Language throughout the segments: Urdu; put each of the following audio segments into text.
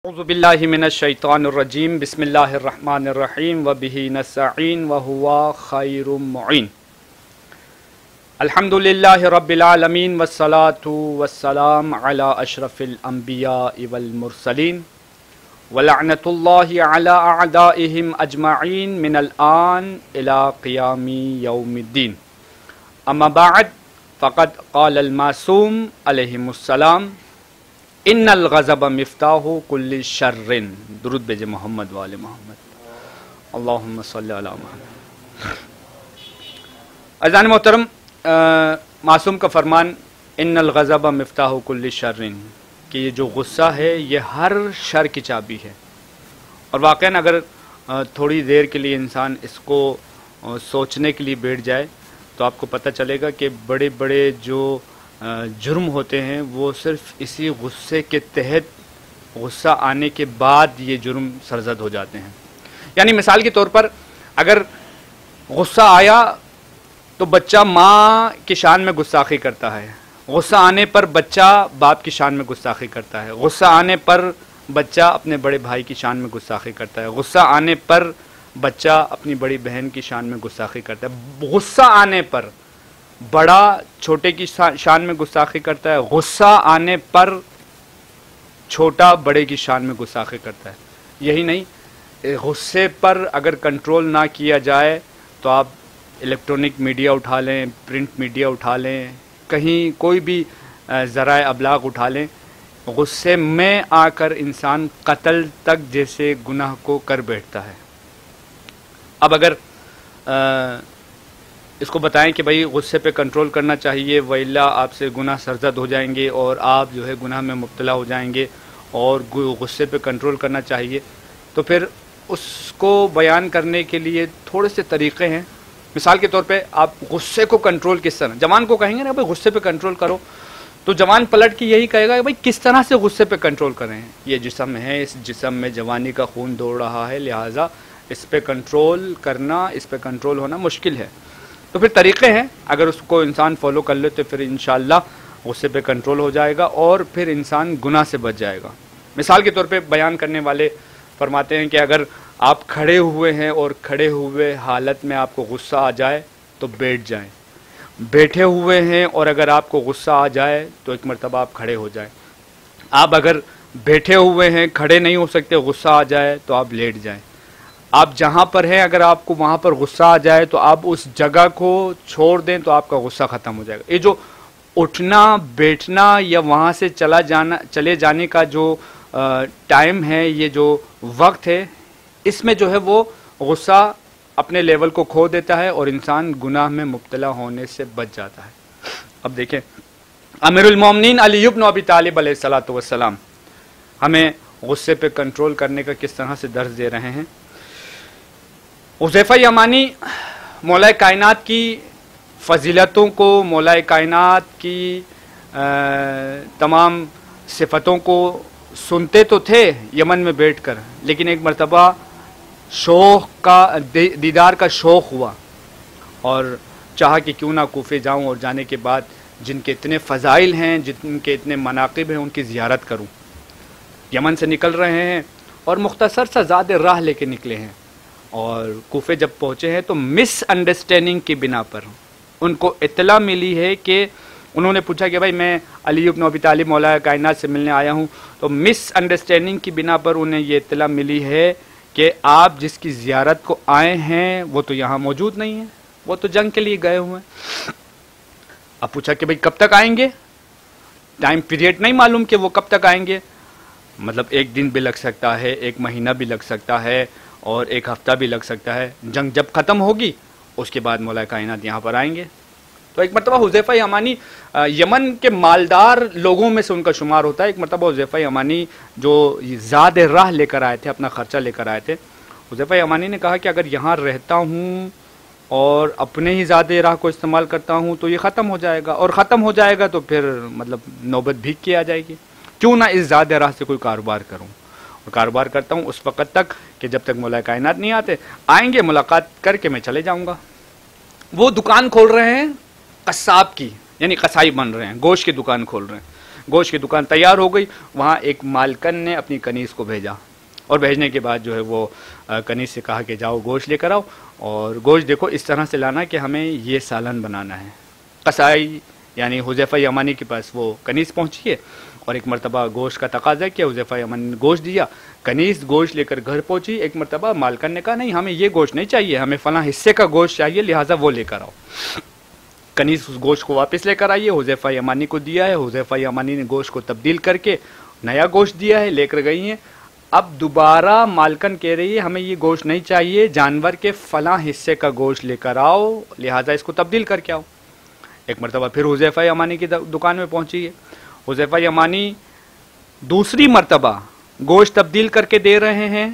اعوذ باللہ من الشیطان الرجیم بسم اللہ الرحمن الرحیم وبہ نستعین وہو خیر معین الحمدللہ رب العالمین والصلاة والسلام علی اشرف الانبیاء والمرسلین ولعنۃ اللہ علی اعدائہم اجمعین من الآن الی قیام یوم الدین اما بعد فقد قال المعصوم علیہ السلام ان الغضب مفتاح کل شر درود بھیجے محمد وآل محمد اللہم صلی علی محمد۔ عزیزان محترم، معصوم کا فرمان ان الغضب مفتاح کل شر کہ یہ جو غصہ ہے یہ ہر شر کی چابی ہے، اور واقعاً اگر تھوڑی دیر کے لیے انسان اس کو سوچنے کے لیے بیٹھ جائے تو آپ کو پتہ چلے گا کہ بڑے بڑے جو جرم ہوتے ہیں وہ صرف اسی غصے کے تحت، غصہ آنے کے بعد یہ جرم سرزد ہو جاتے ہیں۔ یعنی مثال کے طور پر اگر غصہ آیا تو بچہ ماں کی شان میں گستاخی کرتا ہے، غصہ آنے پر بچہ باپ کی شان میں گستاخی کرتا ہے، غصہ آنے پر بچہ اپنے بڑے بھائی کی شان میں گستاخی کرتا ہے، غصہ آنے پر بچہ اپنی بڑی بہن کی شان میں گستاخی کرتا ہے، غصہ آنے پر بڑا چھوٹے کی شان میں گستاخی کرتا ہے، غصہ آنے پر چھوٹا بڑے کی شان میں گستاخی کرتا ہے۔ یہی نہیں، غصے پر اگر کنٹرول نہ کیا جائے تو آپ الیکٹرانک میڈیا اٹھا لیں، پرنٹ میڈیا اٹھا لیں، کہیں کوئی بھی ذرائع ابلاغ اٹھا لیں، غصے میں آ کر انسان قتل تک جیسے گناہ کو کر بیٹھتا ہے۔ اب اگر اس کو بتائیں کہ بھائی غصے پہ کنٹرول کرنا چاہیے وَإِلَّا آپ سے گناہ سرزد ہو جائیں گے اور آپ جو ہے گناہ میں مبتلا ہو جائیں گے، اور غصے پہ کنٹرول کرنا چاہیے، تو پھر اس کو بیان کرنے کے لیے تھوڑے سے طریقے ہیں۔ مثال کے طور پہ آپ غصے کو کنٹرول کس طرح، جوان کو کہیں گے نا بھائی غصے پہ کنٹرول کرو، تو جوان پلٹ کے یہی کہے گا کہ بھائی کس طرح سے غصے پہ کنٹرول کریں، یہ جسم ہے، اس جسم میں جوانی کا خون دوڑ رہا ہے، لہٰذا اس پہ کنٹرول کرنا، اس پہ کنٹرول ہونا مشکل ہے۔ تو پھر طریقے ہیں، اگر اس کو انسان فالو کر لے تو پھر انشاءاللہ غصے پہ کنٹرول ہو جائے گا اور پھر انسان گناہ سے بچ جائے گا۔ مثال کے طور پہ بیان کرنے والے فرماتے ہیں کہ اگر آپ کھڑے ہوئے ہیں اور کھڑے ہوئے حالت میں آپ کو غصہ آ جائے تو بیٹھ جائیں، بیٹھے ہوئے ہیں اور اگر آپ کو غصہ آ جائے تو ایک مرتبہ آپ کھڑے ہو جائیں، آپ اگر بیٹھے ہوئے ہیں کھڑے نہیں ہو سکتے، غصہ آ جائے تو آپ لیٹ جائیں، آپ جہاں پر ہیں اگر آپ کو وہاں پر غصہ آ جائے تو آپ اس جگہ کو چھوڑ دیں تو آپ کا غصہ ختم ہو جائے گا۔ یہ جو اٹھنا بیٹھنا یا وہاں سے چلے جانے کا جو ٹائم ہے، یہ جو وقت ہے، اس میں جو ہے وہ غصہ اپنے لیول کو کھو دیتا ہے اور انسان گناہ میں مبتلا ہونے سے بچ جاتا ہے۔ اب دیکھیں امیر المومنین علی بن ابی طالب علیہ السلام ہمیں غصے پہ کنٹرول کرنے کا کس طرح سے درس دے رہے ہیں۔ حذیفہ یمانی مولا کائنات کی فضیلتوں کو، مولا کائنات کی تمام صفتوں کو سنتے تو تھے یمن میں بیٹھ کر، لیکن ایک مرتبہ شوق کا دیدار کا شوق ہوا اور چاہا کہ کیوں نہ کوفے جاؤں اور جانے کے بعد جن کے اتنے فضائل ہیں، جن کے اتنے مناقب ہیں، ان کی زیارت کروں۔ یمن سے نکل رہے ہیں اور مختصر سا زاد راہ لے کے نکلے ہیں، اور کوفے جب پہنچے ہیں تو مس انڈرسٹینڈنگ کی بنا پر ان کو اطلاع ملی ہے کہ انہوں نے پوچھا کہ بھائی میں علی بن ابی طالب مولا کائنات سے ملنے آیا ہوں، تو مس انڈرسٹینڈنگ کی بنا پر انہیں یہ اطلاع ملی ہے کہ آپ جس کی زیارت کو آئے ہیں وہ تو یہاں موجود نہیں ہیں، وہ تو جنگ کے لیے گئے ہوئے ہیں۔ اب پوچھا کہ بھائی کب تک آئیں گے، ٹائم پیریڈ نہیں معلوم کہ وہ کب تک آئیں گے، مطلب ایک دن بھی لگ سکتا ہے، ایک مہینہ بھی لگ سکتا ہے، اور ایک ہفتہ بھی لگ سکتا ہے، جنگ جب ختم ہوگی اس کے بعد مولا کائنات یہاں پر آئیں گے۔ تو ایک مرتبہ حذیفہ یمانی یمن کے مالدار لوگوں میں سے ان کا شمار ہوتا ہے۔ ایک مرتبہ حذیفہ یمانی جو زاد راہ لے کر آئے تھے، اپنا خرچہ لے کر آئے تھے، حذیفہ یمانی نے کہا کہ اگر یہاں رہتا ہوں اور اپنے ہی زاد راہ کو استعمال کرتا ہوں تو یہ ختم ہو جائے گا، اور ختم ہو جائے گا تو پھر مطلب نوبت بھیگ کے آ جائے گی، کیوں نہ اس زاد راہ سے کوئی کاروبار کروں، اور کاروبار کرتا ہوں اس وقت تک کہ جب تک مولا کائنات نہیں آتے، آئیں گے ملاقات کر کے میں چلے جاؤں گا۔ وہ دکان کھول رہے ہیں قصاب کی، یعنی قصائی بن رہے ہیں، گوشت کی دکان کھول رہے ہیں، گوشت کی دکان تیار ہو گئی، وہاں ایک مالکن نے اپنی کنیز کو بھیجا، اور بھیجنے کے بعد جو ہے وہ کنیز سے کہا کہ جاؤ گوشت لے کر آؤ، اور گوشت دیکھو اس طرح سے لانا کہ ہمیں یہ سالن بنانا ہے۔ قصائی یعنی حذیفہ یمانی کے پاس وہ کنیز پہنچی ہے، اور ایک مرتبہ گوشت کا تقاضا کیا، حذیفہ یمانی نے گوشت دیا، کنیز گوشت لے کر گھر پہنچی، ایک مرتبہ مالکن نے کہا نہیں ہمیں یہ گوشت نہیں چاہیے، ہمیں فلاں حصے کا گوشت چاہیے، لہٰذا وہ لے کر آؤ۔ کنیز اس گوشت کو واپس لے کر آئی ہے، حذیفہ یمانی کو دیا ہے، حذیفہ یمانی نے گوشت کو تبدیل کر کے نیا گوشت دیا ہے، لے کر گئی ہیں۔ اب دوبارہ مالکن کہہ رہی ہے ہمیں یہ گوشت نہیں چاہیے، جانور کے فلاں حصے کا گوشت لے کر آؤ، لہٰذا اس کو تبدیل کر کے آؤ۔ ایک مرتبہ پھر حذیفہ یمانی کی دکان میں پہنچی ہے، حذیفہ یمانی دوسری مرتبہ گوشت تبدیل کر کے دے رہے ہیں،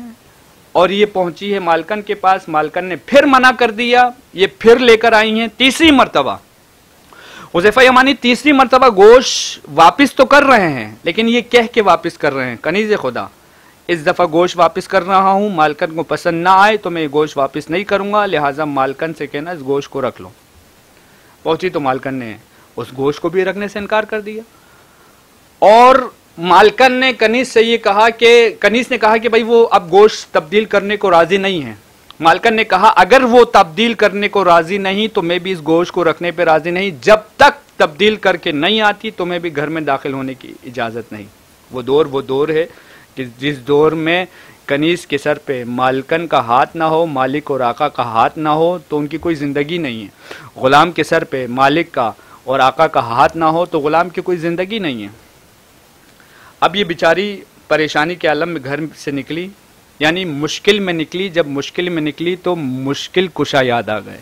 اور یہ پہنچی ہے مالکن کے پاس، مالکن نے پھر منع کر دیا، یہ پھر لے کر آئی ہیں تیسری مرتبہ۔ حذیفہ یمانی تیسری مرتبہ گوشت واپس تو کر رہے ہیں، لیکن یہ کہہ کے واپس کر رہے ہیں کنیز خدا اس دفعہ گوشت واپس کر رہا ہوں، مالکن کو پسند نہ آئے تو میں یہ گوشت واپس نہیں کروں گا، لہٰذا مالکن سے کہنا اس گوشت کو رکھ لو۔ پہنچی تو مالکن نے اس گوشت کو بھی رکھنے سے انکار کر دیا، اور مالکن نے کنیز سے یہ کہا کہ کنیز نے کہا کہ بھائی وہ اب گوشت تبدیل کرنے کو راضی نہیں ہے۔ مالکن نے کہا اگر وہ تبدیل کرنے کو راضی نہیں تو میں بھی اس گوشت کو رکھنے پہ راضی نہیں، جب تک تبدیل کر کے نہیں آتی تو میں بھی گھر میں داخل ہونے کی اجازت نہیں۔ وہ دور ہے کہ جس دور میں کنیز کے سر پہ مالکن کا ہاتھ نہ ہو، مالک اور آقا کا ہاتھ نہ ہو تو ان کی کوئی زندگی نہیں ہے۔ غلام کے سر پہ مالک کا اور آقا کا ہاتھ نہ ہو تو غلام کی کوئی زندگی نہیں ہے۔ اب یہ بیچاری پریشانی کے عالم میں گھر سے نکلی، یعنی مشکل میں نکلی، جب مشکل میں نکلی تو مشکل کشا یاد آ گئے۔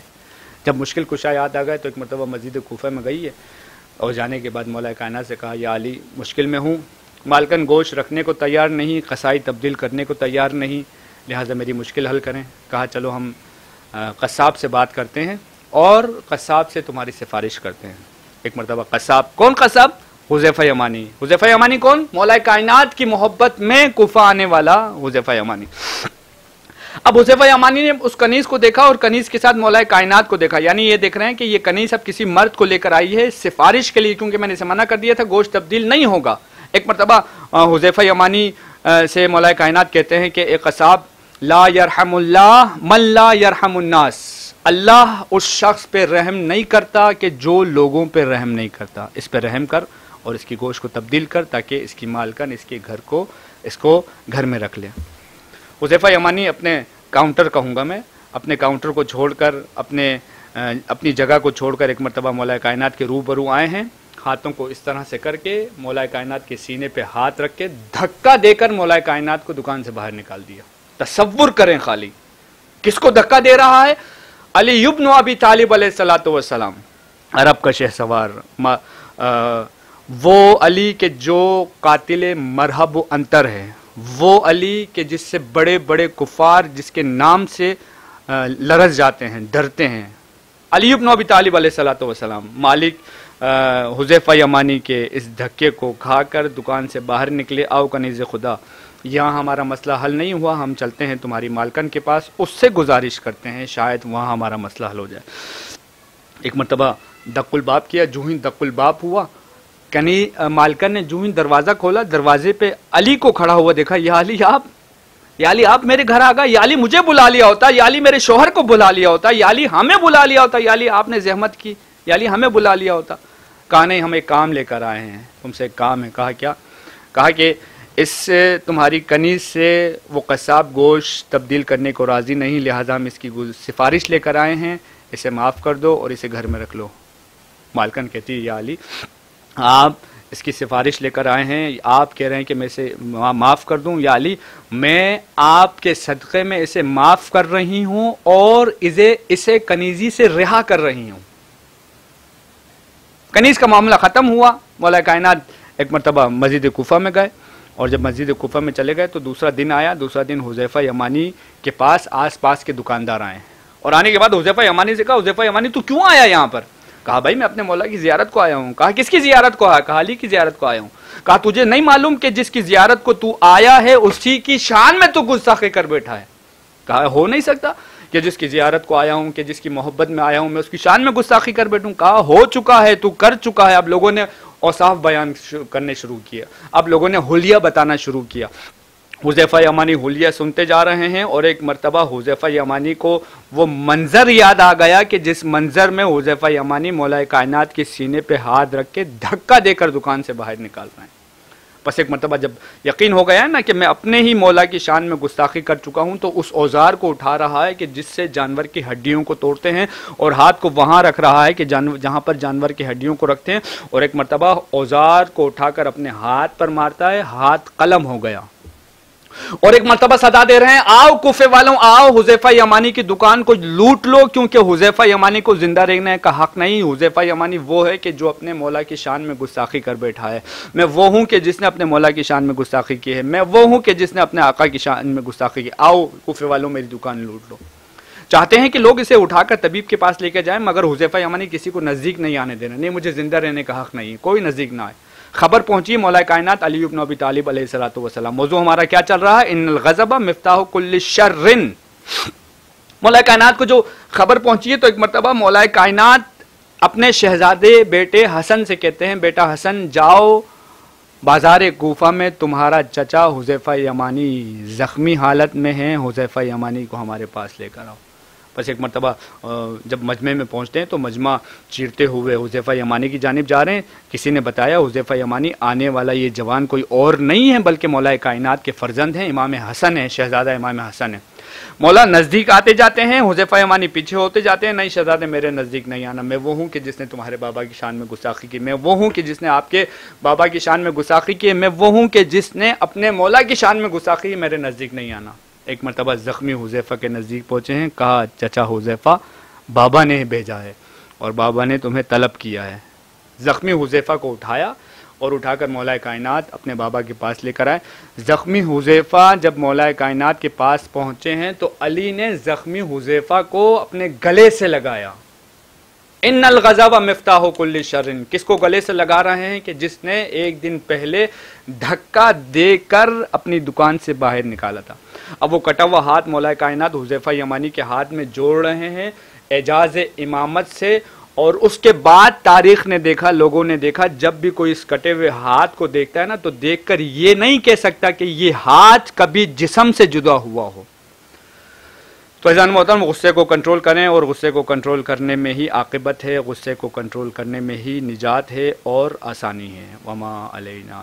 جب مشکل کشا یاد آ گئے تو ایک مرتبہ مسجد کوفہ میں گئی ہے، اور جانے کے بعد مولا کائنات سے کہا یا علی مشکل میں ہوں، مالکن گوشت رکھنے کو تیار نہیں، قصائی تبدیل کرنے کو تیار نہیں، لہٰذا میری مشکل حل کریں۔ کہا چلو ہم قصاب سے بات کرتے ہیں اور قصاب سے تمہاری سفارش کرتے ہیں۔ ایک مرتبہ قصاب، کون قصاب؟ حذیفہ یمانی۔ حذیفہ یمانی کون؟ مولا کائنات کی محبت میں کوفہ آنے والا حذیفہ یمانی۔ اب حذیفہ یمانی نے اس کنیز کو دیکھا اور کنیز کے ساتھ مولا کائنات کو دیکھا، یعنی یہ دیکھ رہے ہیں کہ یہ کنیز اب کسی مرد کو لے کر آئی ہے سفارش کے لیے، کیونکہ میں نے اسے منع کر دیا تھا گوشت تبدیل نہیں ہوگا۔ ایک مرتبہ حذیفہ یمانی سے مولا کائنات کہتے ہیں کہ اے قصاب، لا یرحم اللہ من لا یرحم الناس، اللہ اس شخص پہ رحم نہیں کرتا کہ جو لوگوں پہ رحم نہیں کرتا، اس پہ رحم کر اور اس کی گوشت کو تبدیل کر تاکہ اس کی مالکن اس کو گھر میں رکھ لے۔ حذیفہ یمانی اپنے کاؤنٹر کہوں گا میں، اپنے کاؤنٹر کو چھوڑ کر اپنی جگہ کو چھوڑ کر ایک مرتبہ مولا کائنات کے روبرو آئے ہیں، ہاتھوں کو اس طرح سے کر کے مولا کائنات کے سینے پہ ہاتھ رکھ کے دھکا دے کر مولا کائنات کو دکان سے باہر نکال دیا۔ تصور کریں خالی کس کو دھکا دے رہا ہے؟ علی ابن ابی طالب علیہ الصلوۃ والسلام، عرب کا شہ سوار، وہ علی کے جو قاتل مرحب و انتر ہے، وہ علی کے جس سے بڑے بڑے کفار جس کے نام سے لرز جاتے ہیں، ڈرتے ہیں، علی ابن ابی طالب علیہ الصلوۃ والسلام، مالک حذیفہ یمانی کے اس دھکے کو کھا کر دکان سے باہر نکلے۔ آؤ کنیز خدا، یہاں ہمارا مسئلہ حل نہیں ہوا، ہم چلتے ہیں تمہاری مالکن کے پاس، اس سے گزارش کرتے ہیں شاید وہاں ہمارا مسئلہ حل ہو جائے۔ ایک مرتبہ دق الباب کیا، جو ہی دق الباب ہوا، مالکن نے جو ہی دروازہ کھولا، دروازے پہ علی کو کھڑا ہوا دیکھا۔ یا علی آپ میرے گھر آ گئے، یا علی مجھے بلا لیا ہوتا، یا علی میرے شوہر کو بلا لیا ہوتا، یا علی ہمیں بلا لیا ہوتا، یا علی آپ نے زحمت کی، یا علی ہمیں بلا لیا ہوتا۔ کہا نہیں، ہم ایک کام لے کر آئے ہیں، تم سے ایک کام ہے۔ کہا کیا؟ کہا کہ اس سے تمہاری کنیز سے وہ قصاب گوشت تبدیل کرنے کو راضی نہیں، لہٰذا ہم اس کی سفارش لے کر آئے ہیں، اسے معاف کر دو اور اسے گھر میں رکھ لو۔ مالکن کہتی ہے یا علی آپ اس کی سفارش لے کر آئے ہیں، آپ کہہ رہے ہیں کہ میں اسے معاف کر دوں، یا علی میں آپ کے صدقے میں اسے معاف کر رہی ہوں اور اسے کنیزی سے رہا کر رہی ہوں۔ کنیز کا معاملہ ختم ہوا۔ مولا کائنات ایک مرتبہ مسجد کوفہ میں گئے، اور جب مسجد کوفہ میں چلے گئے تو دوسرا دن آیا، دوسرا دن حذیفہ یمانی کے پاس آس پاس کے دکاندار آئے، اور آنے کے بعد حذیفہ یمانی سے کہا حذیفہ یمانی تو کیوں آیا یہاں پر؟ کہا بھائی میں اپنے مولا کی زیارت کو آیا ہوں۔ کہا کس کی زیارت کو آیا؟ کہا علی کی زیارت کو آیا ہوں۔ کہا تجھے نہیں معلوم کہ جس کی زیارت کو تو آیا ہے اسی کی شان میں تو گستاخی کر بیٹھا ہے؟ کہا ہو نہیں سکتا کہ جس کی زیارت کو آیا ہوں، کہ جس کی محبت میں آیا ہوں میں اس کی شان میں گستاخی کر بیٹھوں۔ کہا ہو چکا ہے، تو کر چکا ہے، اب لوگوں نے اوصاف بیان کرنے شروع کیے. اب لوگوں نے حلیہ بتانا شروع کیا. حذیفہ یمانی حلیہ سنتے جا رہے ہیں اور ایک مرتبہ حذیفہ یمانی کو وہ منظر یاد آ گیا کہ جس منظر میں حذیفہ یمانی مولا کائنات کے سینے پہ ہاتھ رکھ کے دھکا دے کر دکان سے باہر نکال رہے ہیں. بس ایک مرتبہ جب یقین ہو گیا نا کہ میں اپنے ہی مولا کی شان میں گستاخی کر چکا ہوں تو اس اوزار کو اٹھا رہا ہے کہ جس سے جانور کی ہڈیوں کو توڑتے ہیں اور ہاتھ کو وہاں رکھ رہا ہے کہ جہاں پر جانور کی ہڈیوں کو رکھتے ہیں, اور ایک مرتبہ اوزار کو اٹھا کر اپنے ہاتھ پر مارتا ہے, ہاتھ قلم ہو گیا. اور ایک مرتبہ صدا دے رہے ہیں آؤ کوفے والوں آؤ حذیفہ یمانی کی دکان کو لوٹ لو, کیونکہ حذیفہ یمانی کو زندہ رہنے کا حق نہیں. حذیفہ یمانی وہ ہے کہ جو اپنے مولا کی شان میں گستاخی کر بیٹھا ہے. میں وہ ہوں کہ جس نے اپنے مولا کی شان میں گستاخی کی ہے. میں وہ ہوں کہ جس نے اپنے آقا کی شان میں گستاخی کی. آؤ کوفے والوں میری دکان لوٹ لو. چاہتے ہیں کہ لوگ اسے اٹھا کر طبیب کے پاس لے کے جائیں, مگر حذیفہ یمانی کسی کو نزدیک نہیں آنے دینا. نہیں, مجھے زندہ رہنے کا حق نہیں, کوئی نزدیک نہ آئے. خبر پہنچی مولا کائنات علی بن ابی طالب علیہ الصلوۃ والسلام. موضوع ہمارا کیا چل رہا ہے؟ ان الغضب مفتاح کل شر. مولا کائنات کو جو خبر پہنچی ہے تو ایک مرتبہ مولا کائنات اپنے شہزادے بیٹے حسن سے کہتے ہیں, بیٹا حسن جاؤ بازار کوفہ میں تمہارا چچا حذیفہ یمانی زخمی حالت میں ہیں, حذیفہ یمانی کو ہمارے پاس لے کر آؤ. بس ایک مرتبہ جب مجمع میں پہنچتے ہیں تو مجمع چیرتے ہوئے حذیفہ یمانی کی جانب جا رہے ہیں. کسی نے بتایا حذیفہ یمانی آنے والا یہ جوان کوئی اور نہیں ہے بلکہ مولا کائنات کے فرزند ہیں, امام حسن ہے, شہزادہ امام حسن ہے. مولا نزدیک آتے جاتے ہیں, حذیفہ یمانی پیچھے ہوتے جاتے ہیں. نہیں شہزادے میرے نزدیک نہیں آنا, میں وہ ہوں کہ جس نے تمہارے بابا کی شان میں گستاخی کی, میں وہ ہوں کہ جس نے آپ کے بابا کی شان میں گستاخی کی, میں وہ ہوں کہ جس نے اپنے مولا کی شان میں گستاخی کی, میرے نزدیک نہیں آنا. ایک مرتبہ زخمی حذیفہ کے نزدیک پہنچے ہیں, کہا چچا حذیفہ بابا نے بھیجا ہے اور بابا نے تمہیں طلب کیا ہے. زخمی حذیفہ کو اٹھایا اور اٹھا کر مولا کائنات اپنے بابا کے پاس لے کر آئے. زخمی حذیفہ جب مولا کائنات کے پاس پہنچے ہیں تو علی نے زخمی حذیفہ کو اپنے گلے سے لگایا. ان الغضب مفتاح کل شر. کس کو گلے سے لگا رہے ہیں؟ کہ جس نے ایک دن پہلے دھکا دے کر اپنی دکان سے باہر نکالا تھا. اب وہ کٹا ہوا ہاتھ مولا کائنات حذیفہ یمانی کے ہاتھ میں جوڑ رہے ہیں اعجاز امامت سے. اور اس کے بعد تاریخ نے دیکھا, لوگوں نے دیکھا, جب بھی کوئی اس کٹے ہوئے ہاتھ کو دیکھتا ہے نا تو دیکھ کر یہ نہیں کہہ سکتا کہ یہ ہاتھ کبھی جسم سے جدا ہوا ہو. تو عزیزان محترم, غصے کو کنٹرول کریں اور غصے کو کنٹرول کرنے میں ہی عاقبت ہے, غصے کو کنٹرول کرنے میں ہی نجات ہے اور آسانی ہے. وما علینا